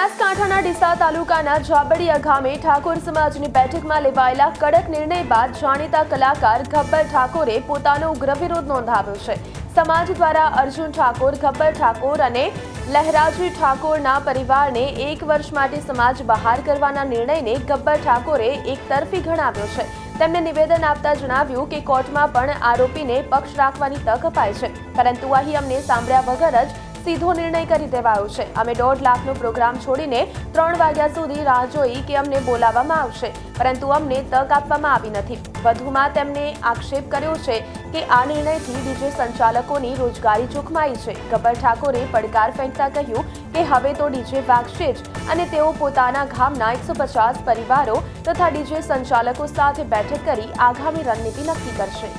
બનાસકાંઠાના ડીસા તાલુકાના જાબડિયા ગામે ઠાકોર સમાજની બેઠકમાં લેવાયેલા કડક નિર્ણય બાદ જાણીતા કલાકાર ગબ્બર ઠાકોરે પોતાનો ઉગ્ર વિરોધ નોંધાવ્યો છે। સમાજ દ્વારા અર્જુન ઠાકોર, ગબ્બર ઠાકોર અને લહેરાજી ઠાકોરના પરિવારને 1 વર્ષ માટે સમાજ બહાર કરવાના નિર્ણયને ગબ્બર ઠાકોરે એકતરફી ગણાવ્યો છે। તેમણે નિવેદન આપતા જણાવ્યું કે કોર્ટમાં પણ આરોપીને પક્ષ રાખવાની તક અપાય છે, પરંતુ અહીં અમને સાંભળ્યા વગર જ સીધો નિર્ણય કરી દેવાયો છે। અમે 1.5 લાખનો પ્રોગ્રામ છોડીને 3 વાગ્યા સુધી રાહ જોઈ કે અમને બોલાવવામાં આવશે, પરંતુ અમને તક આપવામાં આવી નથી। વધુમાં તેમણે આક્ષેપ કર્યો છે કે આ નિર્ણયથી ડીજે સંચાલકોની રોજગારી જોખમાઈ છે। ગબ્બર ઠાકોરે પડકાર ફેંકતા કહ્યું કે હવે તો ડીજે વાગશે જ અને તેઓ પોતાના ગામના 150 પરિવારો તથા ડીજે સંચાલકો સાથે બેઠક કરી આગામી રણનીતિ નક્કી કરશે।